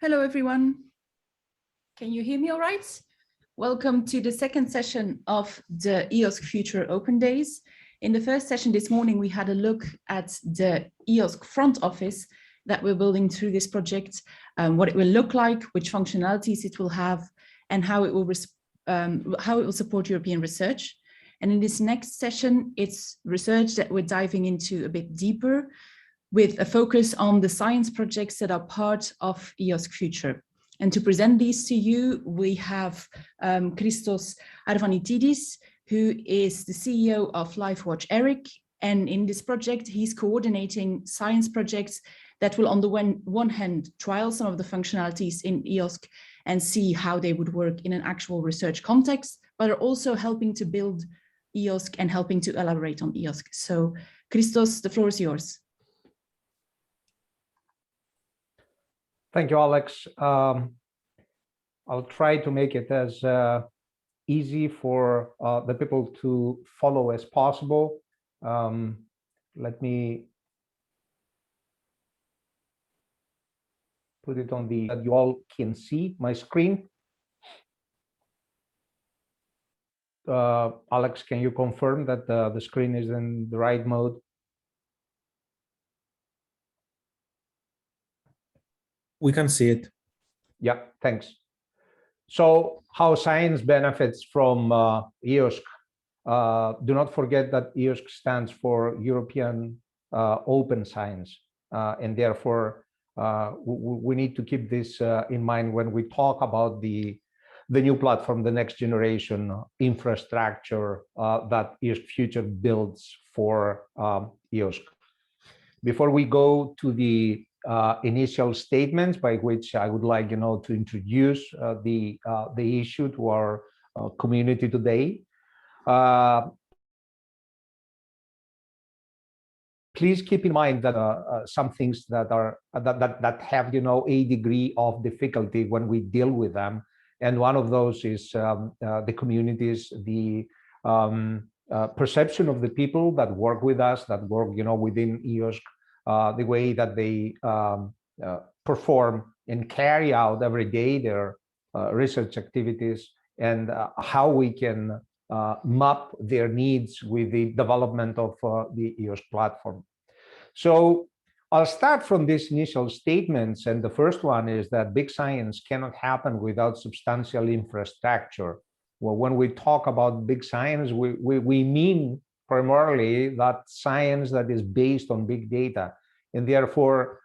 Hello, everyone. Can you hear me all right? Welcome to the second session of the EOSC Future Open Days. In the first session this morning, we had a look at the EOSC front office that we're building through this project, what it will look like, which functionalities it will have, and how it will support European research. And in this next session, it's research that we're diving into a bit deeper, with a focus on the science projects that are part of EOSC Future. And to present these to you, we have Christos Arvanitidis, who is the CEO of LifeWatch ERIC. And in this project, he's coordinating science projects that will, on the one hand, trial some of the functionalities in EOSC and see how they would work in an actual research context, but are also helping to build EOSC and helping to elaborate on EOSC. So Christos, the floor is yours. Thank you, Alex. I'll try to make it as easy for the people to follow as possible. Let me put it on that you all can see my screen. Alex, can you confirm that the screen is in the right mode? We can see it. Yeah, thanks. So how science benefits from EOSC? Do not forget that EOSC stands for European Open Science, and therefore we need to keep this in mind when we talk about the new platform, the next generation infrastructure that EOSC Future builds for EOSC. Before we go to the initial statements, by which I would like, to introduce the issue to our community today. Please keep in mind that some things that are that have a degree of difficulty when we deal with them, and one of those is the communities, the perception of the people that work with us, that work within EOSC. The way that they perform and carry out every day their research activities, and how we can map their needs with the development of the EOSC platform. So I'll start from these initial statements, and the first one is that big science cannot happen without substantial infrastructure. Well, when we talk about big science, we mean primarily that science that is based on big data, and therefore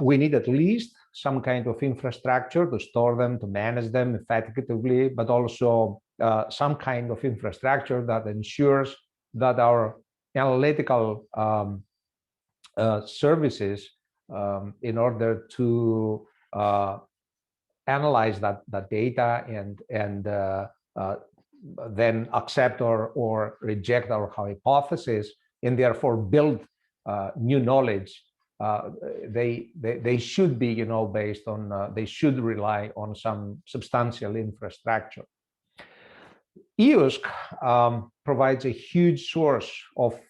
we need at least some kind of infrastructure to store them, to manage them effectively, but also some kind of infrastructure that ensures that our analytical services, in order to analyze that data and then accept or reject our hypothesis, and therefore build new knowledge, they should be based on they should rely on some substantial infrastructure. EOSC provides a huge source of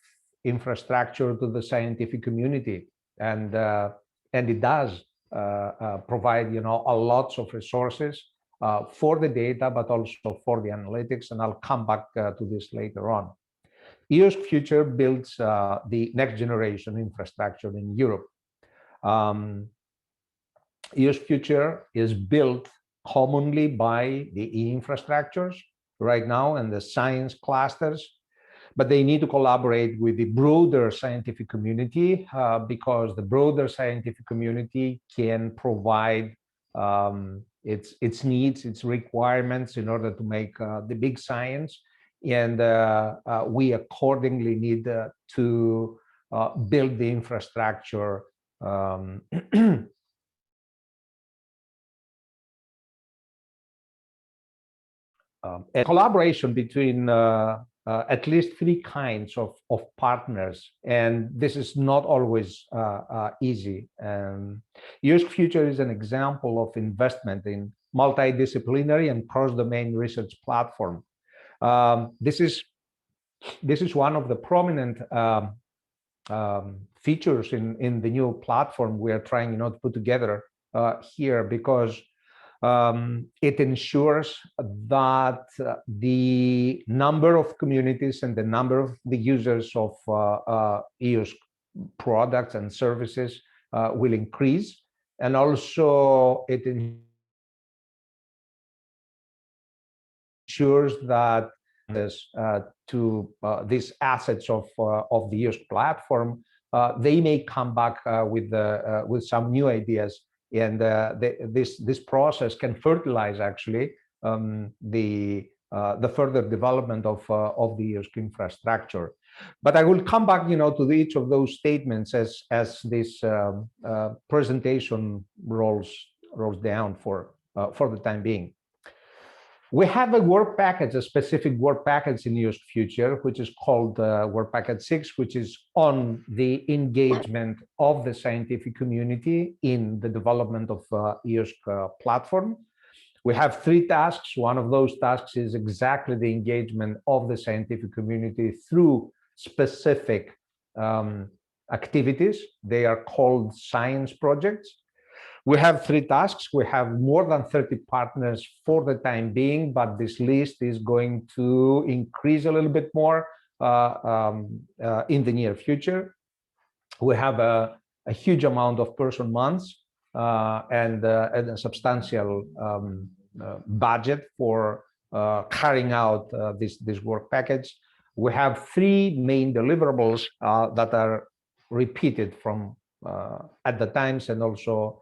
infrastructure to the scientific community, and it does provide a lots of resources for the data, but also for the analytics, and I'll come back to this later on. EOSC Future builds the next generation infrastructure in Europe. EOSC Future is built commonly by the infrastructures right now and the science clusters, but they need to collaborate with the broader scientific community, because the broader scientific community can provide its needs, its requirements in order to make the big science, and we accordingly need to build the infrastructure a collaboration between at least three kinds of partners, and this is not always easy. EOSC Future is an example of investment in multidisciplinary and cross-domain research platform. This is one of the prominent features in the new platform we are trying to put together, here because it ensures that the number of communities and the number of the users of EOSC products and services will increase, and also it ensures that these assets of the EOSC platform, they may come back with some new ideas, and this process can fertilize actually the further development of the EOSC infrastructure. But I will come back, to each of those statements as this presentation rolls down for the time being. We have a work package, a specific work package in EOSC Future, which is called Work Package 6, which is on the engagement of the scientific community in the development of EOSC platform. We have 3 tasks. One of those tasks is exactly the engagement of the scientific community through specific activities. They are called science projects. We have 3 tasks. We have more than 30 partners for the time being, but this list is going to increase a little bit more in the near future. We have a huge amount of person months and a substantial budget for carrying out this work package. We have 3 main deliverables that are repeated from at the times, and also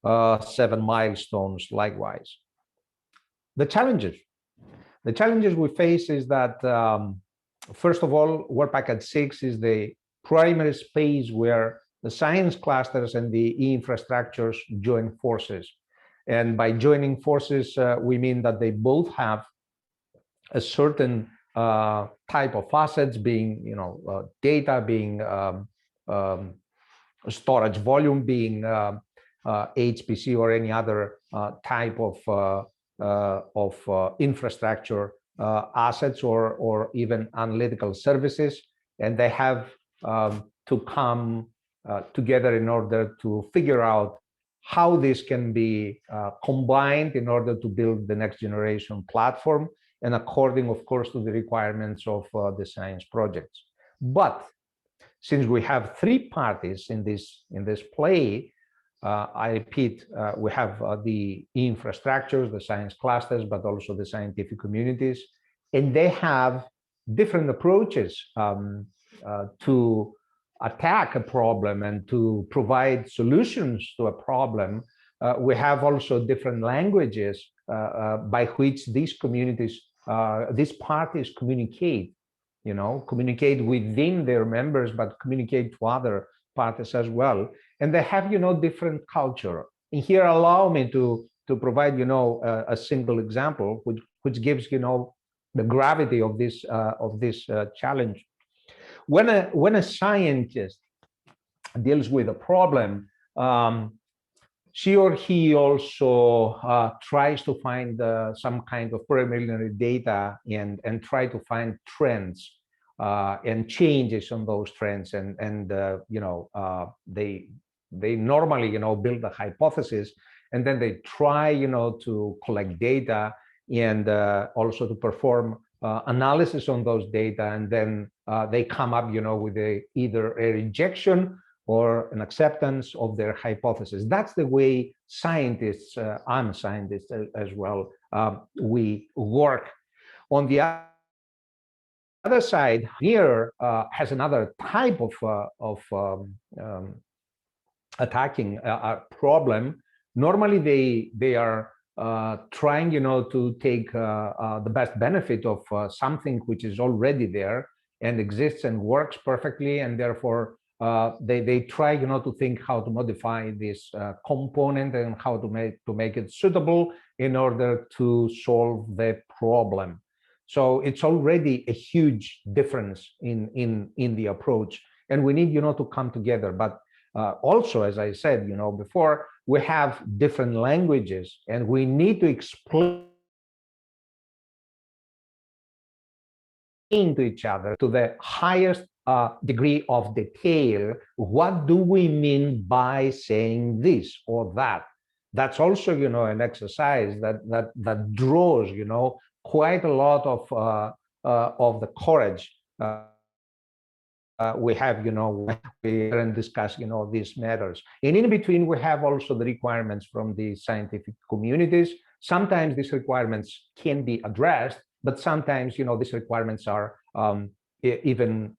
7 milestones likewise. The challenges we face is that, first of all, Work Package 6 is the primary space where the science clusters and the infrastructures join forces. And by joining forces, we mean that they both have a certain type of assets, being, data, being storage volume, being HPC or any other type of infrastructure assets, or even analytical services, and they have to come together in order to figure out how this can be combined in order to build the next generation platform, and according, of course, to the requirements of the science projects. But since we have 3 parties in this play, I repeat, we have the infrastructures, the science clusters, but also the scientific communities, and they have different approaches to attack a problem and to provide solutions to a problem. We have also different languages by which these communities, these parties communicate, communicate within their members, but communicate to other parties as well. And they have, different culture. And here, allow me to provide, a single example, which gives, the gravity of this challenge. When a scientist deals with a problem, she or he also tries to find some kind of preliminary data and try to find trends and changes on those trends, and they normally build a hypothesis, and then they try to collect data and also to perform analysis on those data, and then they come up with either a rejection or an acceptance of their hypothesis. That's the way scientists, I'm a scientist as well, we work. On the other side, here has another type of attacking a problem. Normally, they are trying, to take the best benefit of something which is already there and exists and works perfectly, and therefore they try, to think how to modify this component and how to make it suitable in order to solve the problem. So it's already a huge difference in the approach, and we need, to come together. But also, as I said, before, we have different languages, and we need to explain to each other to the highest degree of detail. What do we mean by saying this or that? that's also, an exercise that draws, quite a lot of the courage we have, when we discuss, these matters. And in between, we have also the requirements from the scientific communities. Sometimes these requirements can be addressed, but sometimes, these requirements are even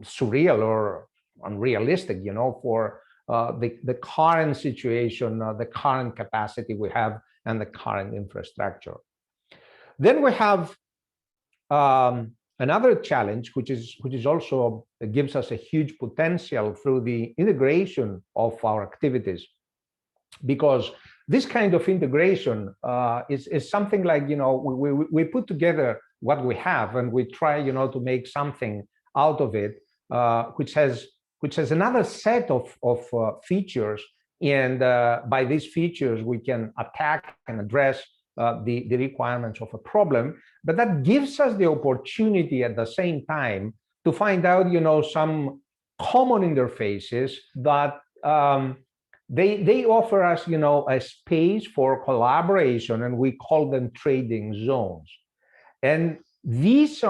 surreal or unrealistic, for the current situation, the current capacity we have, and the current infrastructure. Then we have another challenge, which is also gives us a huge potential through the integration of our activities, because this kind of integration is something like, we put together what we have and we try, to make something out of it, which has another set of features, and by these features we can attack and address the requirements of a problem. But that gives us the opportunity at the same time to find out, some common interfaces that they offer us, a space for collaboration, and we call them trading zones. And these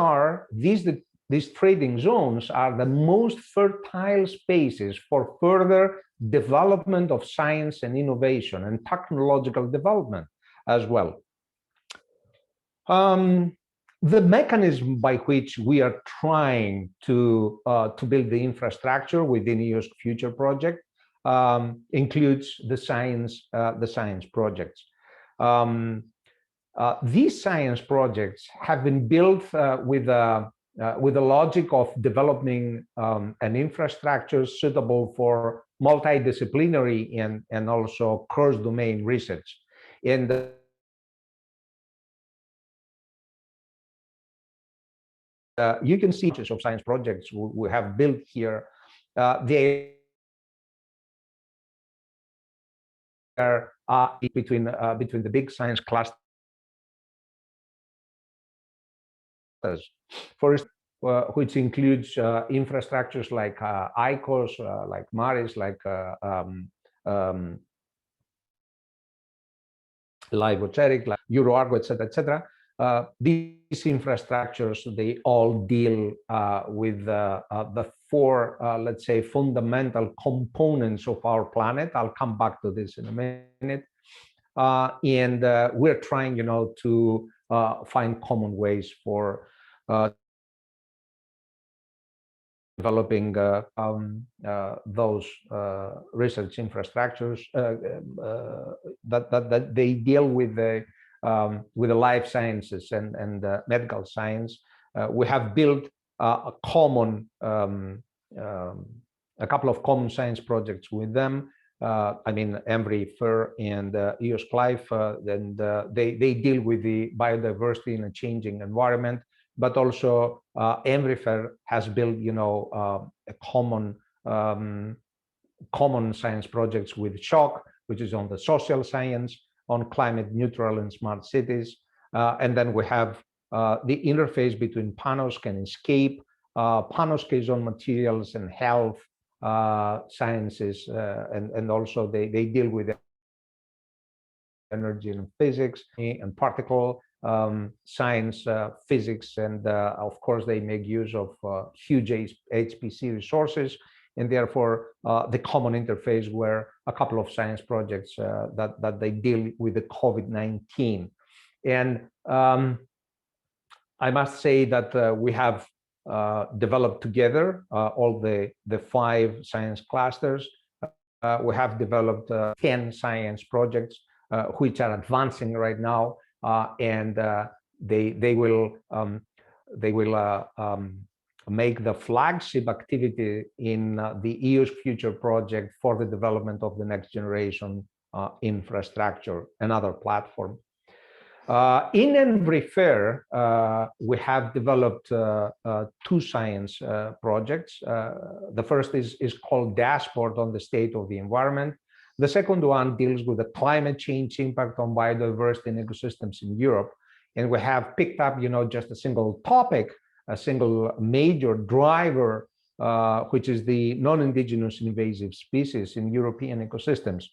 trading zones are the most fertile spaces for further development of science and innovation and technological development as well. The mechanism by which we are trying to build the infrastructure within EOSC Future project includes the science projects. These science projects have been built with the logic of developing an infrastructure suitable for multidisciplinary and also cross-domain research. And you can see of science projects we have built here. They are between the big science clusters. First, which includes infrastructures like ICOS, like MARIS, like Livoteric, like EuroArgo, etc. These infrastructures, they all deal with the four, let's say, fundamental components of our planet. I'll come back to this in a minute. And we're trying, to find common ways for developing those research infrastructures that they deal with the life sciences and medical science. We have built a couple of common science projects with them. ENVRI FAIR and EOSC Life, and they deal with the biodiversity in a changing environment. But also ENVRI FAIR has built, a common science projects with SHOCK, which is on the social science, on climate neutral and smart cities. And then we have the interface between PANOSC and ESCAPE. PANOSC is on materials and health sciences, and also they deal with energy and physics and particle science, physics, and of course they make use of huge HPC resources, and therefore the common interface were a couple of science projects that they deal with the COVID-19. And I must say that we have developed together all the 5 science clusters. We have developed 10 science projects which are advancing right now, and they will make the flagship activity in the EOSC Future project for the development of the next generation infrastructure, another platform. In ENVRI FAIR, we have developed 2 science projects. The first is called Dashboard on the State of the Environment. The second one deals with the climate change impact on biodiversity and ecosystems in Europe. And we have picked up, just a single topic, a single major driver, which is the non-indigenous invasive species in European ecosystems.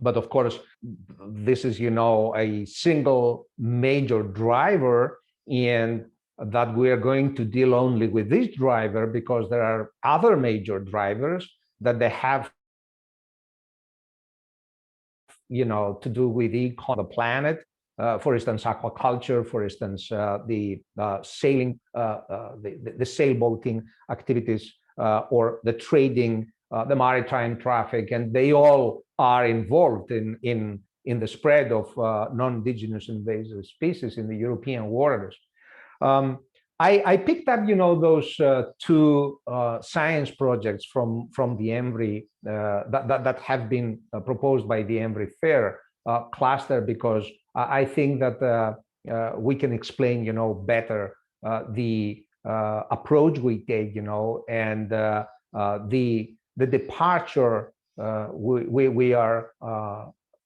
But of course, this is, a single major driver, and that we are going to deal only with this driver because there are other major drivers that they have, to do with the econ of the planet. For instance, aquaculture, for instance, the sailing, the sailboating activities, or the trading, the maritime traffic, and they all are involved in the spread of non-indigenous invasive species in the European waters. I picked up, those two science projects from the ENVRI that have been proposed by the ENVRI FAIR cluster, because I think that we can explain, better the approach we take, and the departure we are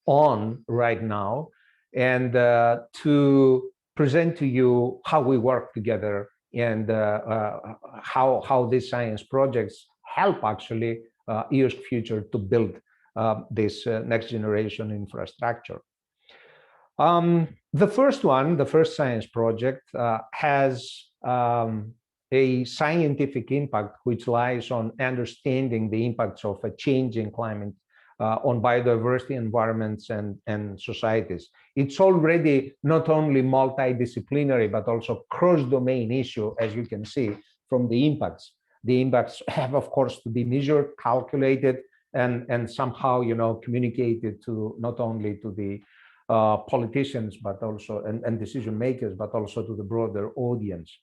on right now, and to present to you how we work together, and how these science projects help actually EOSC Future to build this next generation infrastructure. The first science project has a scientific impact which lies on understanding the impacts of a changing climate on biodiversity, environments, and societies. It's already not only multidisciplinary, but also cross-domain issue, as you can see from the impacts. The impacts have, of course, to be measured, calculated, and somehow, communicated to not only to the politicians, but also and decision makers, but also to the broader audience.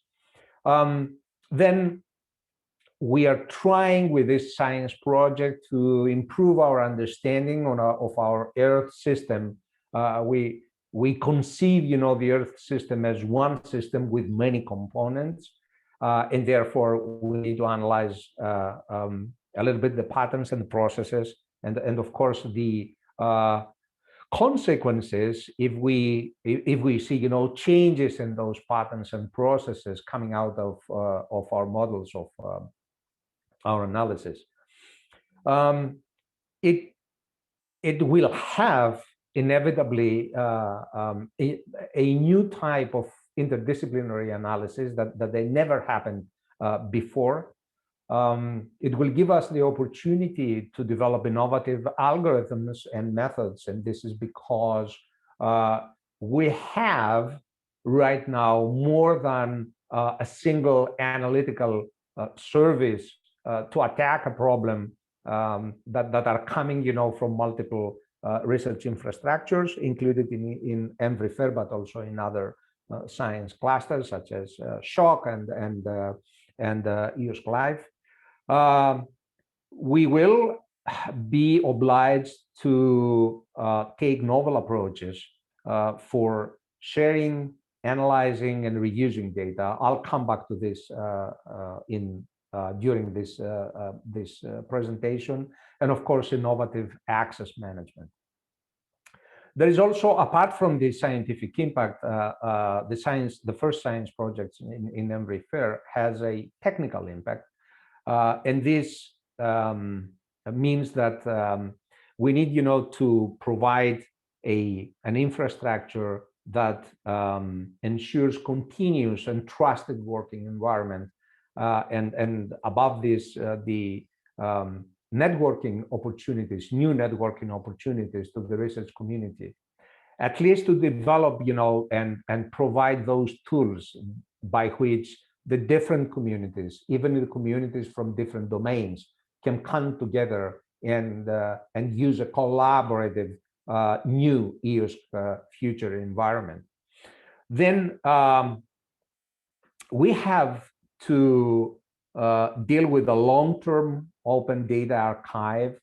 Then we are trying with this science project to improve our understanding of our Earth system. We conceive, the Earth system as one system with many components, and therefore we need to analyze a little bit the patterns and the processes, and of course the consequences if we see, changes in those patterns and processes coming out of our models of our analysis. It will have inevitably a new type of interdisciplinary analysis that they never happened before. It will give us the opportunity to develop innovative algorithms and methods, and this is because we have right now more than a single analytical service to attack a problem that are coming, from multiple research infrastructures included in ENVRI FAIR, but also in other science clusters such as SHOC and EOSC Live. We will be obliged to take novel approaches for sharing, analyzing, and reusing data. I'll come back to this during this presentation, and of course, innovative access management. There is also, apart from the scientific impact, the first science project in ENVRI FAIR has a technical impact, and this means that we need, to provide an infrastructure that ensures continuous and trusted working environment. And above this, the networking opportunities, new networking opportunities to the research community, at least to develop, and provide those tools by which the different communities, even the communities from different domains, can come together and use a collaborative new EOSC future environment. Then we have to deal with the long-term open data archive.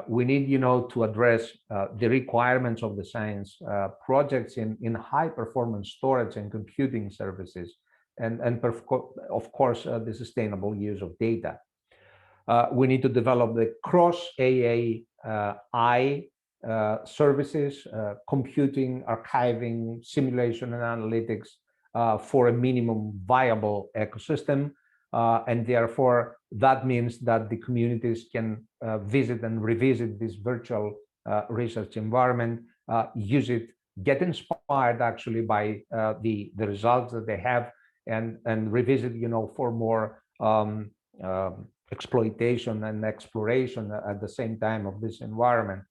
We need, to address the requirements of the science projects in high-performance storage and computing services, and of course, the sustainable use of data. We need to develop the cross-AAI services, computing, archiving, simulation, and analytics for a minimum viable ecosystem. And therefore, that means that the communities can visit and revisit these virtual research environment, use it, get inspired actually by the results that they have, and revisit, for more exploitation and exploration at the same time of this environment.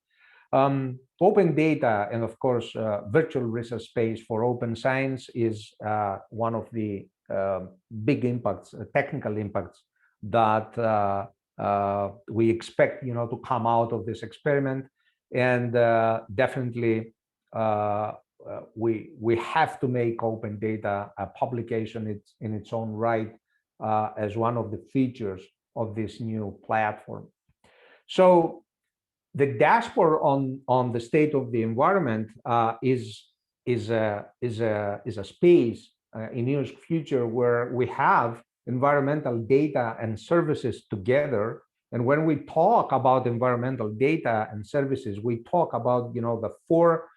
Open data and, of course, virtual research space for open science is one of the big impacts, technical impacts that we expect, to come out of this experiment. And definitely, we have to make open data a publication in its own right as one of the features of this new platform. So the dashboard on the state of the environment is a space in EOSC Future where we have environmental data and services together. And when we talk about environmental data and services, we talk about, the four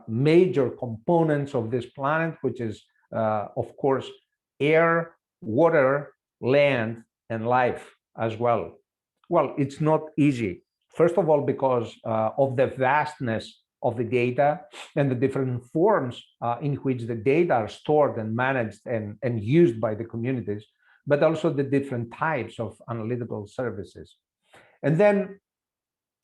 major components of this planet, which is, of course, air, water, land, and life as well. Well, it's not easy. First of all, because of the vastness of the data and the different forms in which the data are stored and managed and used by the communities, but also the different types of analytical services. And then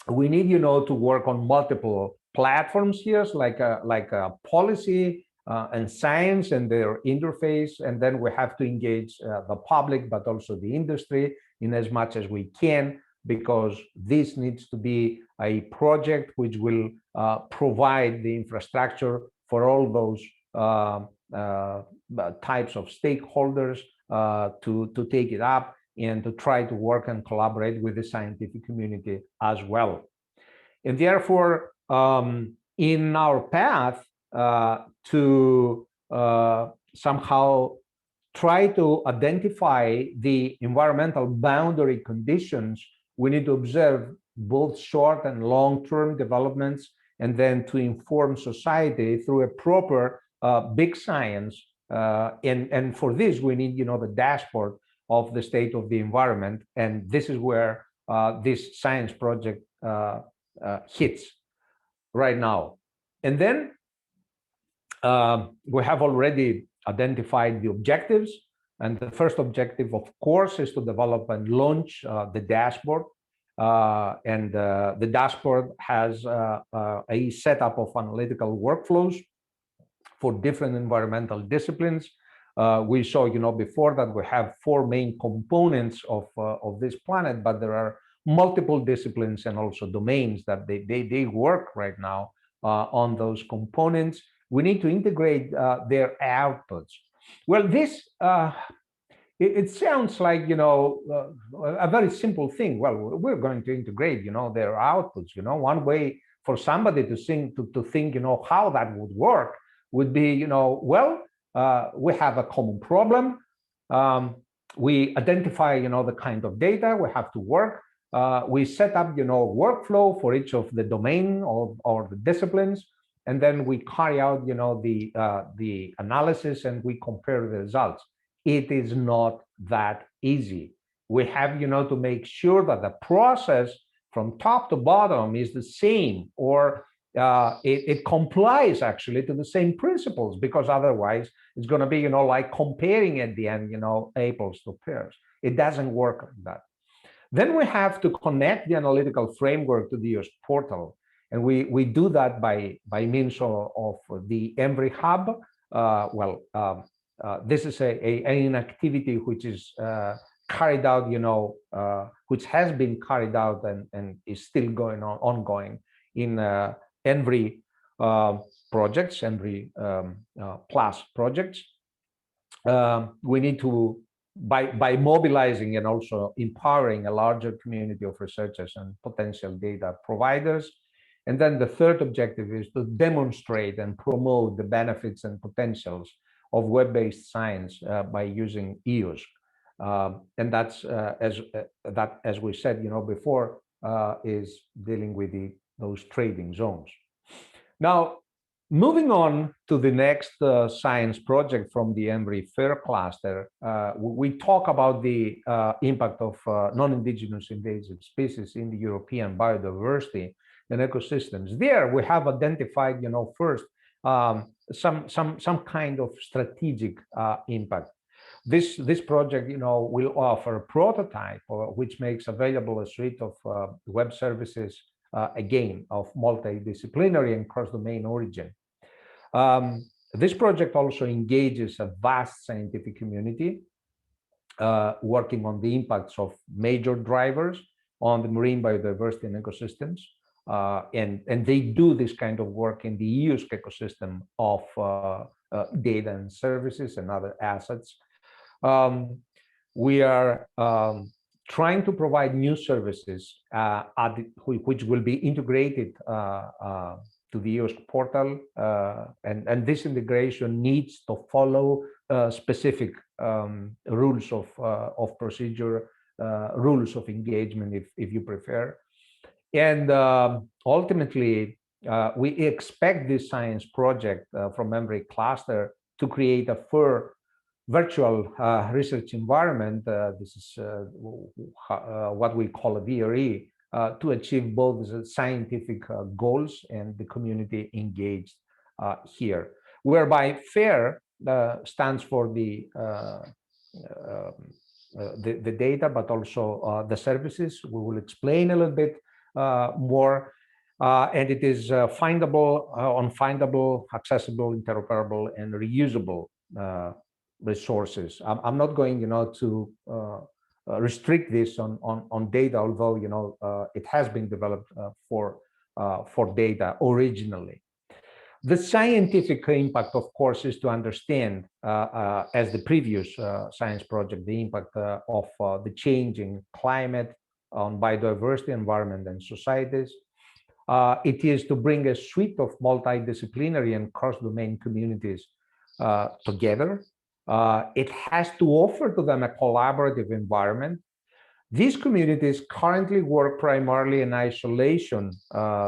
we need, to work on multiple platforms here, like a policy and science and their interface. And then we have to engage the public, but also the industry in as much as we can, because this needs to be a project which will provide the infrastructure for all those types of stakeholders to take it up and to try to work and collaborate with the scientific community as well. And therefore, in our path to somehow try to identify the environmental boundary conditions, we need to observe both short and long-term developments, and then to inform society through a proper big science. And for this, we need, the dashboard of the state of the environment. And this is where this science project hits right now. And then we have already identified the objectives. And the first objective, of course, is to develop and launch the dashboard. And the dashboard has a setup of analytical workflows for different environmental disciplines. We saw, before that we have four main components of this planet, but there are multiple disciplines and also domains that they work right now on those components. We need to integrate their outputs. Well, this it sounds like, a very simple thing. Well, we're going to integrate, their outputs. One way for somebody to think, how that would work would be, well, we have a common problem. We identify, the kind of data we have to work. We set up, workflow for each of the domain or the disciplines, and then we carry out, the analysis and we compare the results. It is not that easy. We have, to make sure that the process from top to bottom is the same, or it complies actually to the same principles, because otherwise it's going to be, like comparing at the end, apples to pears. It doesn't work like that. Then we have to connect the analytical framework to the EOSC portal. And we do that by means of the ENVRI hub. This is an activity which is carried out, which has been carried out and is still ongoing in ENVRI projects, ENVRI plus projects. We need to, by mobilizing and also empowering a larger community of researchers and potential data providers. And then the third objective is to demonstrate and promote the benefits and potentials of web-based science by using EOSC. And that's, as we said, before, is dealing with those trading zones. Now, moving on to the next science project from the ENVRI FAIR cluster, we talk about the impact of non-Indigenous invasive species in the European biodiversity. and ecosystems. There, we have identified, first some kind of strategic impact. This project, will offer a prototype which makes available a suite of web services, again, of multidisciplinary and cross-domain origin. This project also engages a vast scientific community working on the impacts of major drivers on the marine biodiversity and ecosystems. And they do this kind of work in the EOSC ecosystem of data and services and other assets. We are trying to provide new services which will be integrated to the EOSC portal, and this integration needs to follow specific rules of procedure, rules of engagement, if you prefer. And ultimately, we expect this science project from ENVRI cluster to create a fair virtual research environment. This is what we call a VRE, to achieve both the scientific goals and the community engaged here, whereby FAIR stands for the data, but also the services. We will explain a little bit more, and it is findable, unfindable, accessible, interoperable, and reusable resources. I'm not going, to restrict this on data, although it has been developed for data originally. The scientific impact, of course, is to understand, as the previous science project, the impact of the changing climate on biodiversity, environment, and societies. It is to bring a suite of multidisciplinary and cross-domain communities together. It has to offer to them a collaborative environment. These communities currently work primarily in isolation.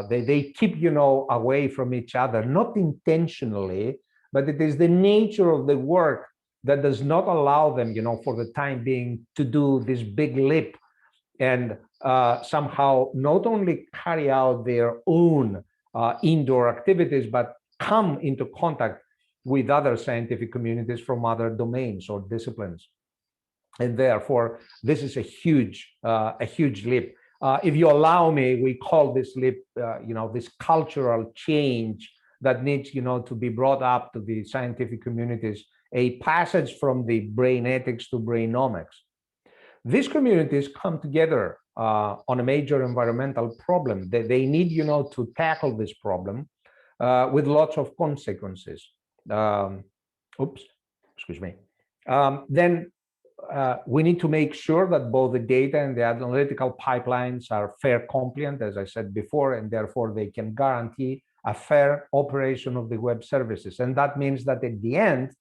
They keep, away from each other, not intentionally, but it is the nature of the work that does not allow them, for the time being, to do this big leap and somehow not only carry out their own indoor activities, but come into contact with other scientific communities from other domains or disciplines. And therefore, this is a huge leap. If you allow me, we call this leap, this cultural change that needs, to be brought up to the scientific communities, a passage from the brain ethics to brainomics. These communities come together on a major environmental problem. They need, to tackle this problem with lots of consequences. Then we need to make sure that both the data and the analytical pipelines are FAIR compliant, as I said before, and therefore they can guarantee a fair operation of the web services. And that means that at the end,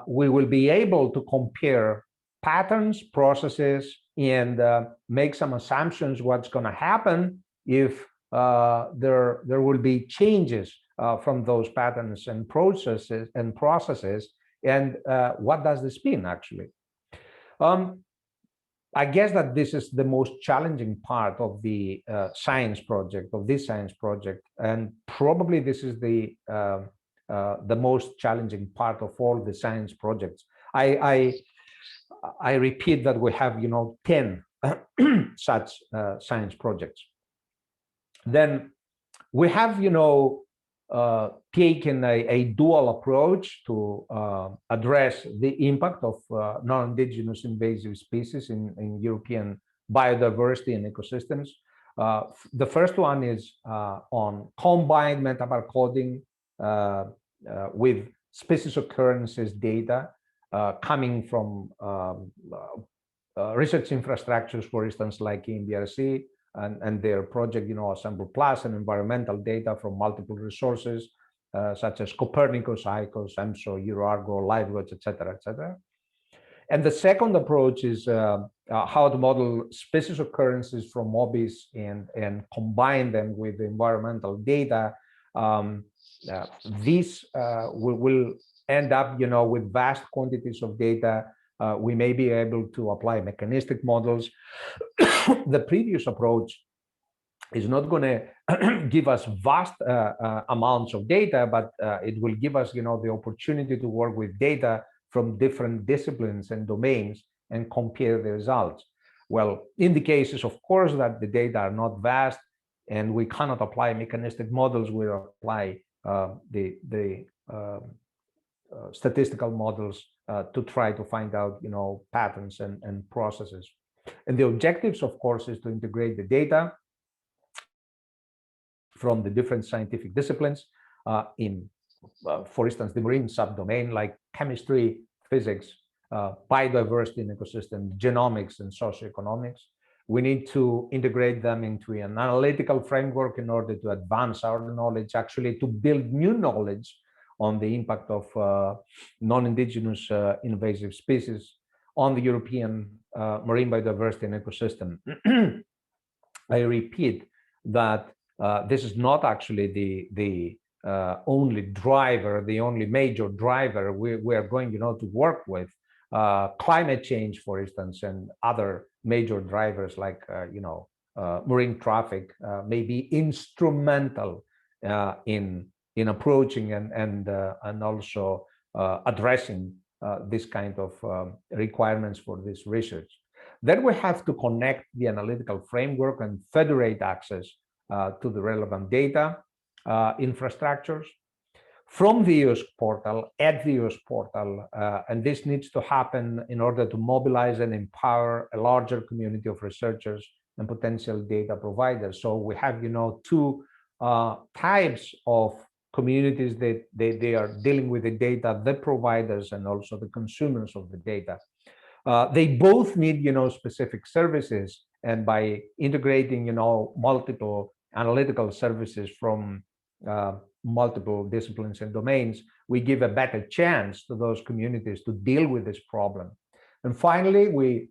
we will be able to compare patterns, processes, and make some assumptions what's going to happen if there will be changes from those patterns and processes, and what does this mean actually? I guess that this is the most challenging part of the science project, of this science project, and probably this is the most challenging part of all the science projects. I repeat that we have, 10 such science projects. Then we have, taken a dual approach to address the impact of non-indigenous invasive species in European biodiversity and ecosystems. The first one is on combined metabarcoding with species occurrences data coming from research infrastructures, for instance, like ENVRI and their project, Assemble Plus, and environmental data from multiple resources, such as Copernicus, ICOS, EMSO, EuroArgo, LiveWatch, etc., etc. And the second approach is how to model species occurrences from MOBIS and combine them with environmental data. This will end up, with vast quantities of data. We may be able to apply mechanistic models. The previous approach is not going to give us vast amounts of data, but it will give us, the opportunity to work with data from different disciplines and domains and compare the results. Well, in the cases, of course, that the data are not vast and we cannot apply mechanistic models, we apply the statistical models to try to find out, patterns and processes. And the objectives, of course, is to integrate the data from the different scientific disciplines in, for instance, the marine subdomain like chemistry, physics, biodiversity and ecosystem, genomics, and socio-economics. We need to integrate them into an analytical framework in order to advance our knowledge, actually to build new knowledge on the impact of non-indigenous invasive species on the European marine biodiversity and ecosystem. I repeat that this is not actually the only driver, the only major driver we are going, to work with. Climate change, for instance, and other major drivers like, marine traffic may be instrumental in approaching and also addressing this kind of requirements for this research. Then we have to connect the analytical framework and federate access to the relevant data infrastructures from the EOSC portal, at the EOSC portal, and this needs to happen in order to mobilize and empower a larger community of researchers and potential data providers. So we have, two types of communities that they are dealing with the data, the providers and also the consumers of the data. They both need, specific services, and by integrating, multiple analytical services from multiple disciplines and domains, we give a better chance to those communities to deal with this problem. And finally, we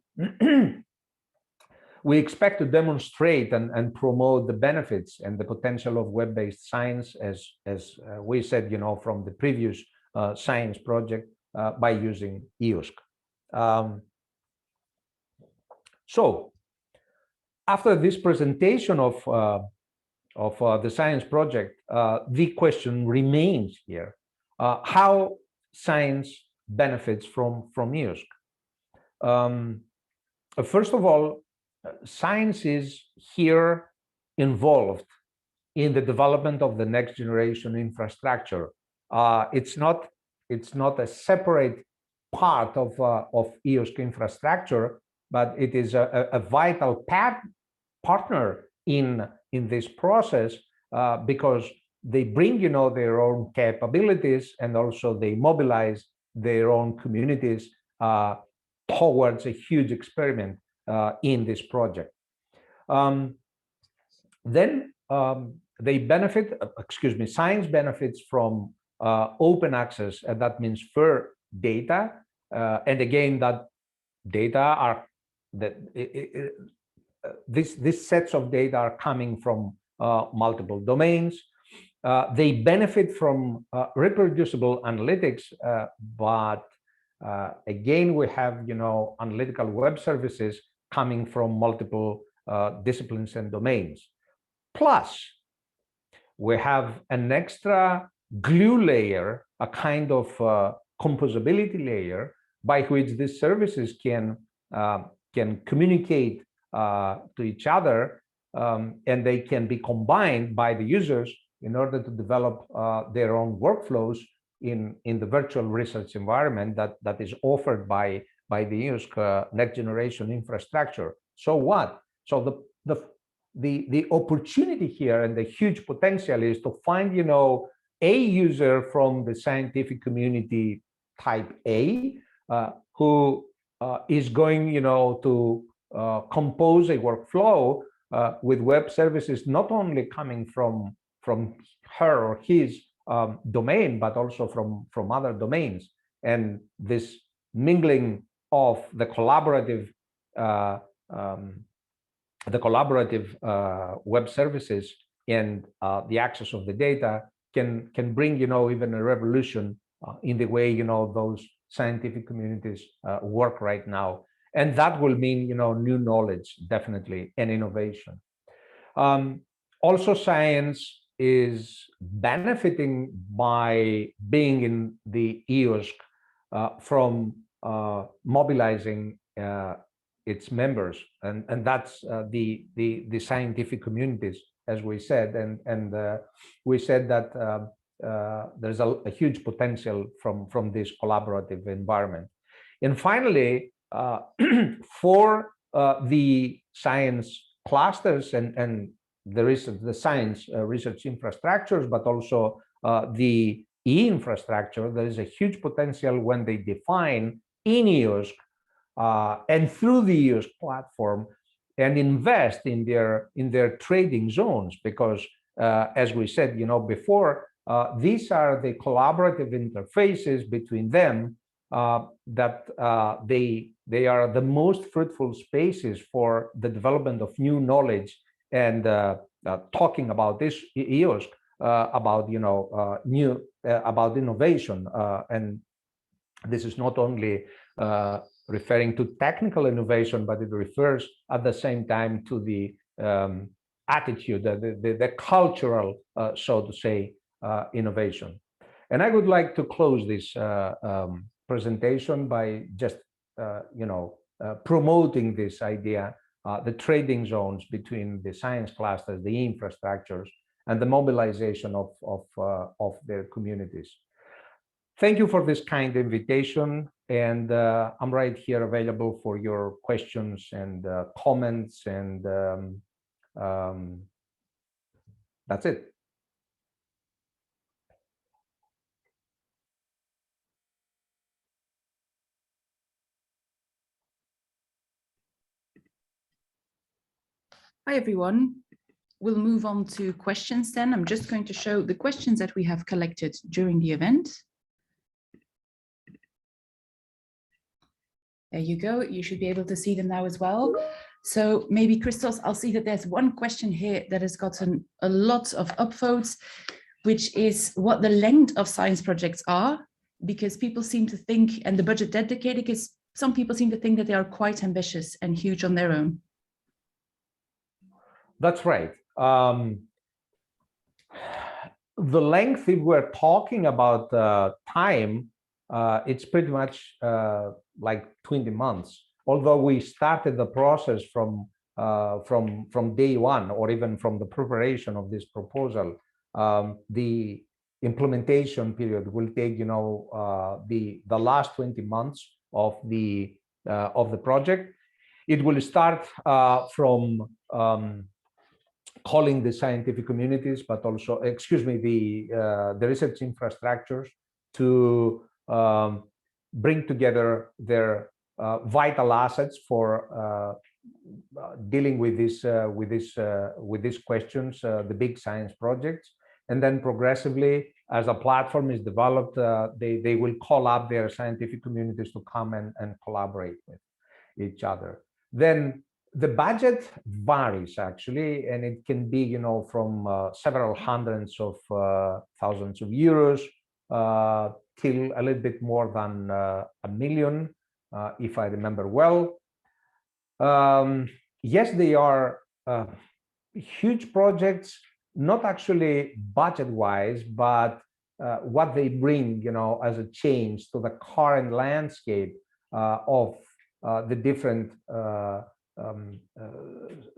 we expect to demonstrate and promote the benefits and the potential of web-based science, as we said, from the previous science project, by using EOSC. So after this presentation of the science project, the question remains here: how science benefits from EOSC. First of all, science is here involved in the development of the next generation infrastructure. It's not a separate part of EOSC infrastructure, but it is a vital partner in this process, because they bring, their own capabilities, and also they mobilize their own communities towards a huge experiment in this project. Then they benefit, science benefits from open access, and that means fair data. And again, that data are these sets of data are coming from multiple domains. They benefit from reproducible analytics, but again, we have, analytical web services coming from multiple disciplines and domains. Plus, we have an extra glue layer, a kind of composability layer, by which these services can communicate to each other, and they can be combined by the users in order to develop their own workflows in the virtual research environment that is offered by the EOSC next generation infrastructure. So what? So the opportunity here and the huge potential is to find, a user from the scientific community type A, who is going, to compose a workflow with web services, not only coming from her or his domain, but also from other domains. And this mingling of the collaborative web services and the access of the data can bring, even a revolution in the way, those scientific communities work right now. And that will mean, new knowledge, definitely, and innovation. Also, science is benefiting by being in the EOSC from mobilizing its members, and that's the scientific communities, as we said, and we said that there's a huge potential from this collaborative environment. And finally, for the science clusters and there is the science research infrastructures, but also the infrastructure, there is a huge potential when they define in EOSC and through the EOSC platform and invest in their trading zones, because as we said, before, these are the collaborative interfaces between them that they are the most fruitful spaces for the development of new knowledge and talking about this EOSC about about innovation, and this is not only referring to technical innovation, but it refers at the same time to the attitude, the cultural, so to say, innovation. And I would like to close this presentation by just promoting this idea, the trading zones between the science clusters, the infrastructures, and the mobilization of their communities. Thank you for this kind invitation, and I'm right here available for your questions and comments, and that's it. Hi, everyone. We'll move on to questions then. I'm just going to show the questions that we have collected during the event. There you go. You should be able to see them now as well. So maybe, Christos, I'll see that there's one question here that has gotten a lot of upvotes, which is what the length of science projects are, because people seem to think, and the budget dedicated, because some people seem to think that they are quite ambitious and huge on their own. That's right. The length, if we're talking about time, it's pretty much like 20 months. Although we started the process from day one, or even from the preparation of this proposal, the implementation period will take, the last 20 months of the project. It will start from calling the scientific communities, but also, the research infrastructures to bring together their vital assets for dealing with these questions, the big science projects, and then progressively, as a platform is developed, they will call up their scientific communities to come and collaborate with each other. Then the budget varies actually, and it can be, from several hundreds of thousands of euros till a little bit more than $1 million, if I remember well. Yes, they are huge projects, not actually budget-wise, but what they bring, as a change to the current landscape of the different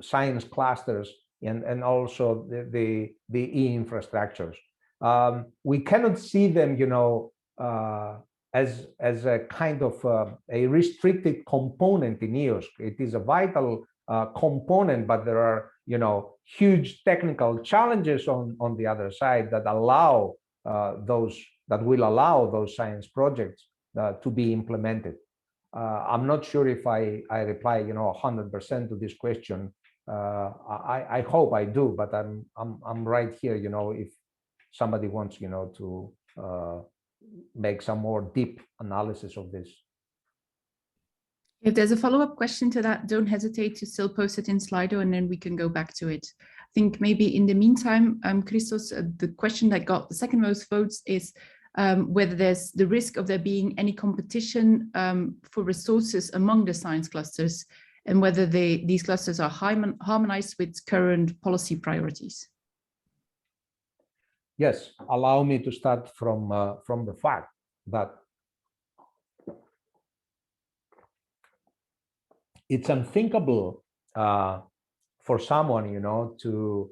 science clusters and also the infrastructures. We cannot see them, as a kind of a restricted component in EOSC. It is a vital component, but there are, huge technical challenges on the other side that allow will allow those science projects to be implemented. I'm not sure if I reply, 100% to this question. I hope I do, but I'm right here, if somebody wants, to make some more deep analysis of this. If there's a follow-up question to that, don't hesitate to still post it in Slido, and then we can go back to it. I think maybe in the meantime, Christos, the question that got the second most votes is whether there's the risk of there being any competition for resources among the science clusters, and whether these clusters are harmonized with current policy priorities. yes, allow me to start from the fact that it's unthinkable for someone, to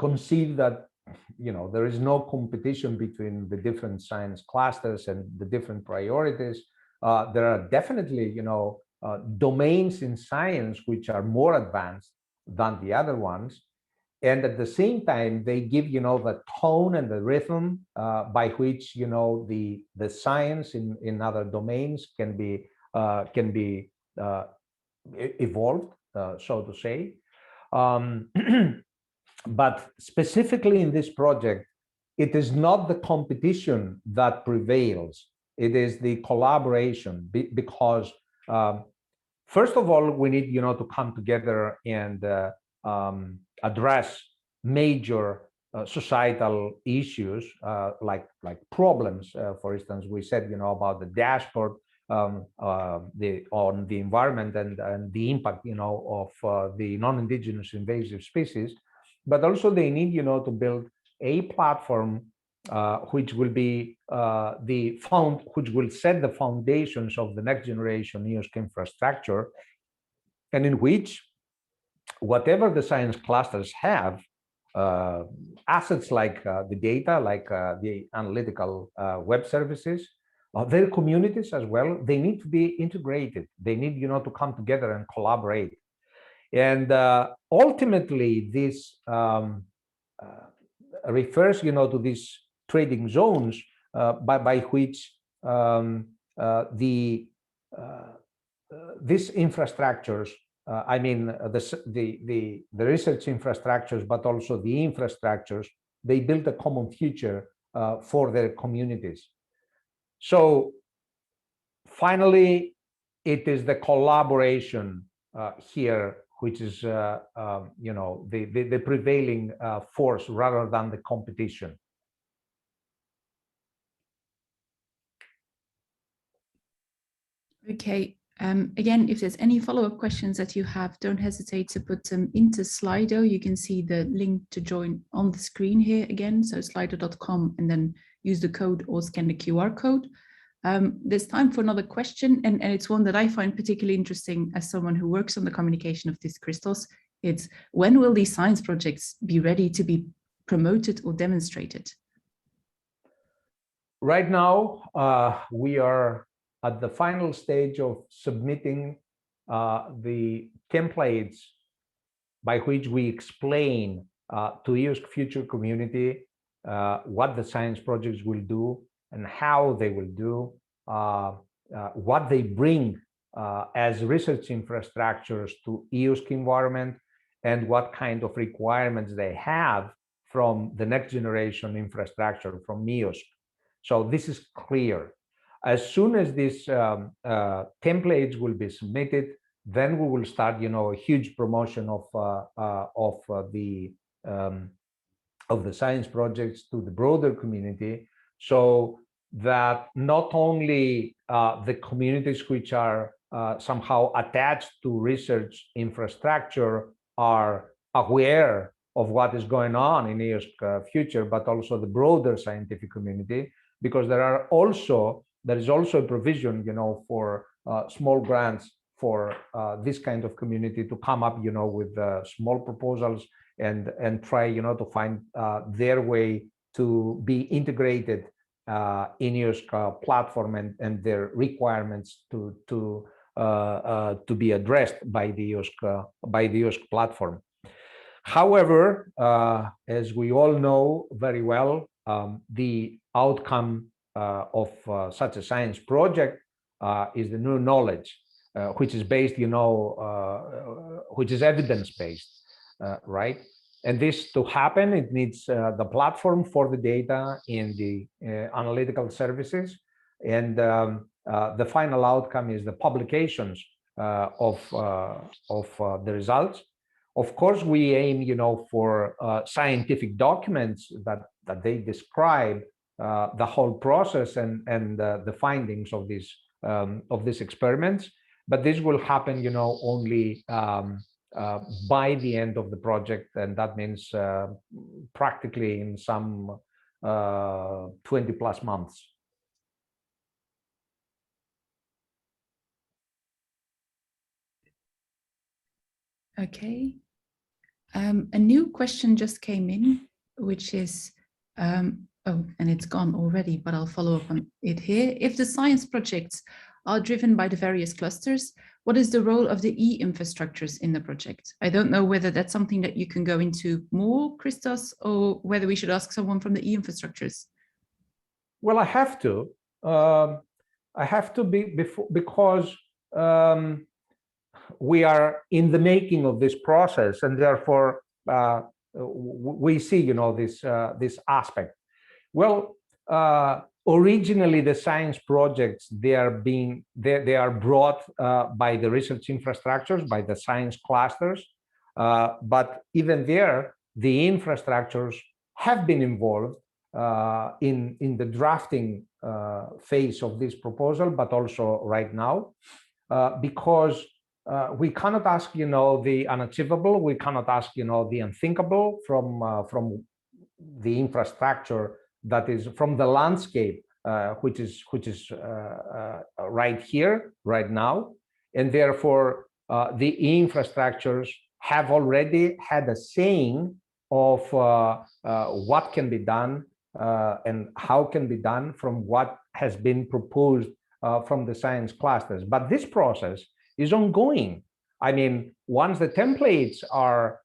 conceive that, there is no competition between the different science clusters and the different priorities. There are definitely, domains in science which are more advanced than the other ones. And at the same time, they give, the tone and the rhythm by which, the science in other domains can be evolved, so to say. But specifically in this project, it is not the competition that prevails. It is the collaboration, because first of all, we need, to come together and address major societal issues like problems. For instance, we said, about the dashboard on the environment and the impact, of the non-indigenous invasive species. But also they need, to build a platform which will be which will set the foundations of the next generation EOSC infrastructure, and in which whatever the science clusters have, assets like the data, like the analytical web services, their communities as well, they need to be integrated. They need, to come together and collaborate. And ultimately, this refers, to these trading zones by which these infrastructures, I mean, the research infrastructures, but also the infrastructures, they build a common future for their communities. So finally, it is the collaboration here which is the prevailing force rather than the competition. Okay. Again, if there's any follow-up questions that you have, don't hesitate to put them into Slido. You can see the link to join on the screen here again. So slido.com, and then use the code or scan the QR code. There's time for another question, and it's one that I find particularly interesting as someone who works on the communication of this Christos. It's, when will these science projects be ready to be promoted or demonstrated? Right now, we are at the final stage of submitting the templates by which we explain to EOSC Future community what the science projects will do and how they will do, what they bring as research infrastructures to EOSC environment, and what kind of requirements they have from the next generation infrastructure from EOSC. So this is clear. As soon as these templates will be submitted, then we will start, a huge promotion of the science projects to the broader community, so that not only the communities which are somehow attached to research infrastructure are aware of what is going on in EOSC Future, but also the broader scientific community, because there is also a provision, for small grants for this kind of community to come up, with small proposals and try, to find their way to be integrated in EOSC platform and their requirements to be addressed by the EOSC platform. However, as we all know very well, the outcome of such a science project is the new knowledge, which is based, which is evidence-based, right? And this to happen, it needs the platform for the data in the analytical services, and the final outcome is the publications of the results. Of course, we aim, for scientific documents that they describe the whole process and the findings of these experiments. But this will happen, only by the end of the project, and that means practically in some 20+ months. Okay. A new question just came in, which is, oh, and it's gone already, but I'll follow up on it here. If the science projects are driven by the various clusters, what is the role of the e-infrastructures in the project? I don't know whether that's something that you can go into more, Christos, or whether we should ask someone from the e-infrastructures. Well, I have to. Because we are in the making of this process, and therefore we see, you know, this aspect. Well, originally the science projects, they are brought by the research infrastructures, by the science clusters, but even there, the infrastructures have been involved in the drafting phase of this proposal, but also right now, because we cannot ask, you know, the unachievable. We cannot ask, you know, the unthinkable from the infrastructure that is from the landscape, which is right here, right now, and therefore the infrastructures have already had a saying of what can be done and how can be done from what has been proposed from the science clusters. But this process is ongoing. I mean, once the templates are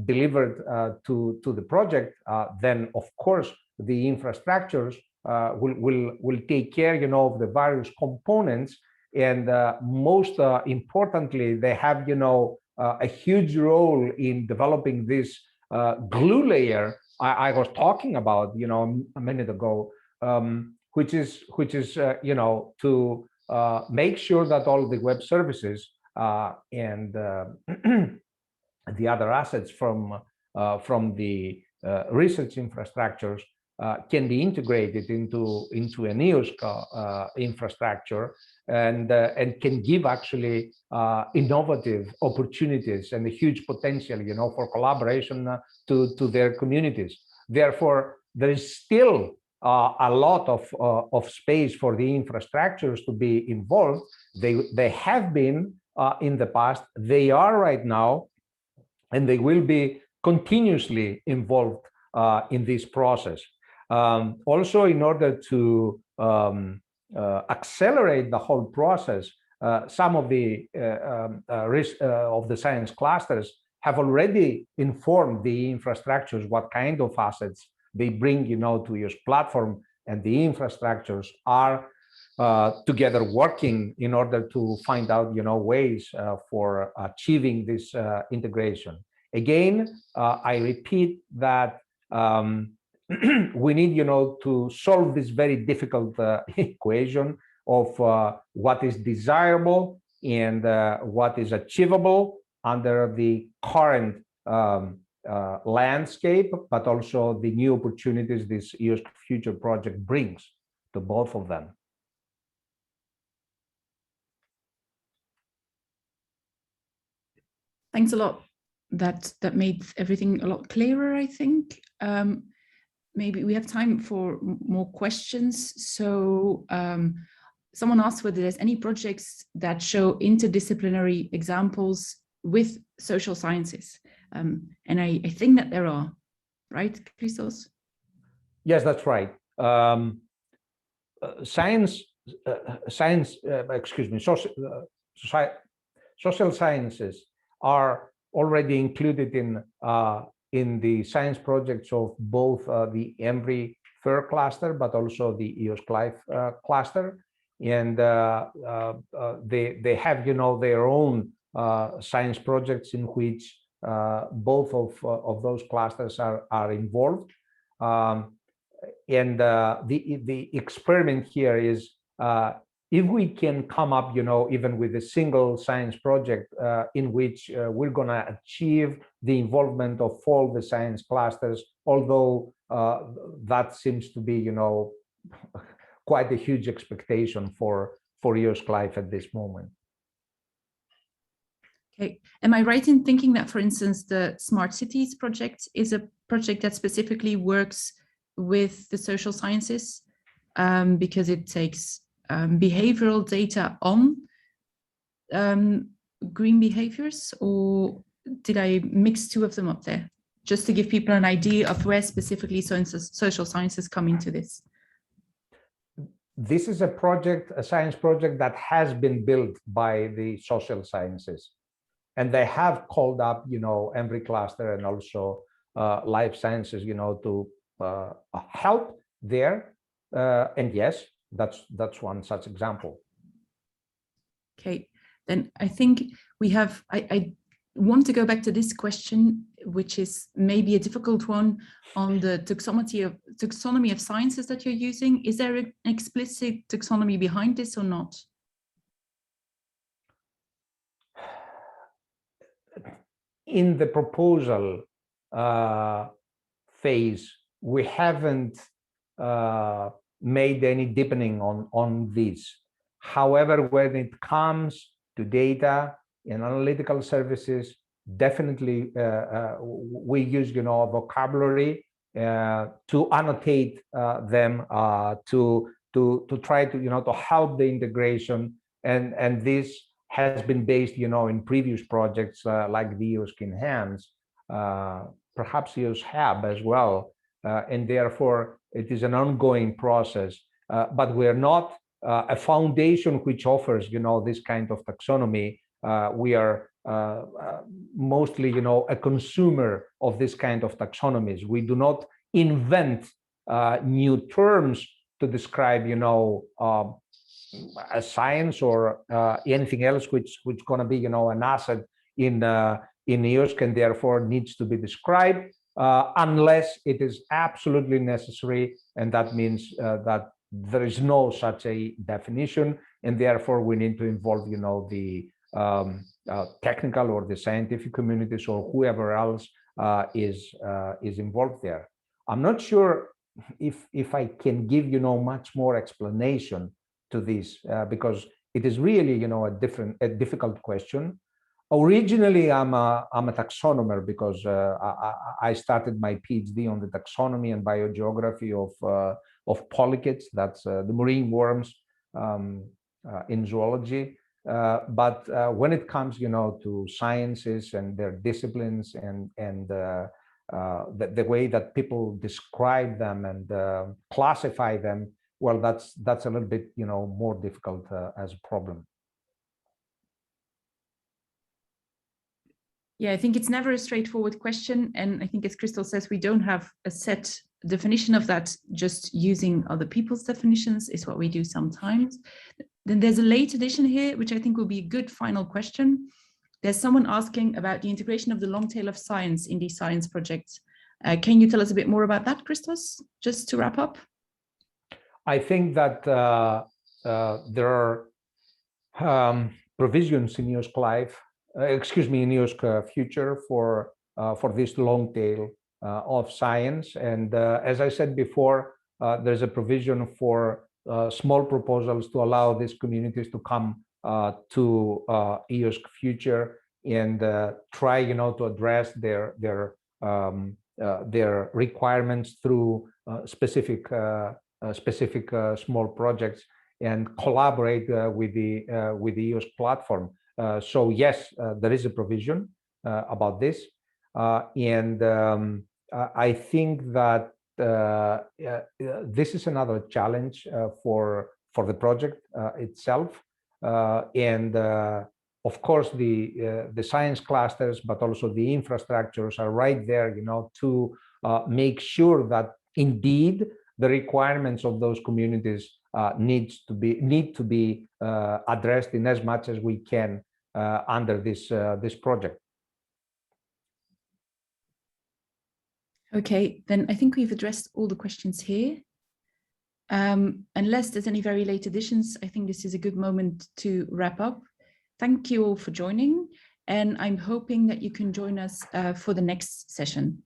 delivered to the project, then of course the infrastructures will take care, you know, of the various components, and most importantly, they have, you know, a huge role in developing this glue layer I was talking about, you know, a minute ago, which is you know, to make sure that all the web services and the other assets from the research infrastructures can be integrated into an EOSC infrastructure, and can give actually innovative opportunities and a huge potential, you know, for collaboration to their communities. Therefore, there is still a lot of space for the infrastructures to be involved. They have been in the past, they are right now, and they will be continuously involved in this process. Also, in order to accelerate the whole process, some of the science clusters have already informed the infrastructures what kind of assets they bring, you know, to your platform, and the infrastructures are together working in order to find out, you know, ways for achieving this integration. Again, I repeat that we need, you know, to solve this very difficult equation of what is desirable and what is achievable under the current landscape, but also the new opportunities this EOSC Future project brings to both of them. Thanks a lot. That made everything a lot clearer, I think. Maybe we have time for more questions. So someone asked whether there's any projects that show interdisciplinary examples with social sciences. And I think that there are, right, Christos? Yes, that's right. Social sciences are already included in the science projects of both the ENVRI FAIR cluster, but also the EOSC Life cluster, and they have, you know, their own science projects in which both of those clusters are involved. And the experiment here is if we can come up, you know, even with a single science project in which we're going to achieve the involvement of all the science clusters, although that seems to be, you know, quite a huge expectation for EOSC Life at this moment. Okay, am I right in thinking that, for instance, the Smart Cities project is a project that specifically works with the social sciences because it takes behavioral data on green behaviors, or did I mix two of them up there? Just to give people an idea of where specifically social sciences come into this. This is a project, a science project that has been built by the social sciences. And they have called up, ENVRI cluster and also life sciences, to help there. And yes, that's one such example. Okay, then I think we have, I want to go back to this question, which is maybe a difficult one on the taxonomy of sciences that you're using. Is there an explicit taxonomy behind this or not? In the proposal phase, we haven't made any deepening on this. However, when it comes to data and analytical services, definitely we use, vocabulary to annotate them to try to, to help the integration, and this has been based, in previous projects like the EOSC Enhance, perhaps EOSC Hub as well, and therefore it is an ongoing process. But we are not a foundation which offers, this kind of taxonomy. We are mostly, a consumer of this kind of taxonomies. We do not invent new terms to describe, a science or anything else which going to be, an asset in EOSC and therefore needs to be described unless it is absolutely necessary, and that means that there is no such a definition, and therefore we need to involve, the technical or the scientific communities or whoever else is involved there. I'm not sure if I can give, much more explanation to this because it is really, a difficult question. Originally, I'm a taxonomer because I started my PhD on the taxonomy and biogeography of polychaetes, that's the marine worms in zoology. But when it comes, to sciences and their disciplines and the way that people describe them and classify them, well, that's a little bit, more difficult as a problem. Yeah, I think it's never a straightforward question. And I think, as Crystal says, we don't have a set definition of that. Just using other people's definitions is what we do sometimes. Then there's a late addition here, which I think will be a good final question. There's someone asking about the integration of the long tail of science in these science projects. Can you tell us a bit more about that, Christos, just to wrap up? I think that there are provisions in EOSC Live, in EOSC Future for this long tail of science. And as I said before, there's a provision for small proposals to allow these communities to come to EOSC Future and try, to address their requirements through specific small projects and collaborate with the EOSC platform. So yes, there is a provision about this, and I think that this is another challenge for the project itself, and of course the science clusters, but also the infrastructures are right there, to make sure that indeed the requirements of those communities need to be addressed in as much as we can under this project. Okay, then I think we've addressed all the questions here. Unless there's any very late additions, I think this is a good moment to wrap up. Thank you all for joining, and I'm hoping that you can join us for the next session.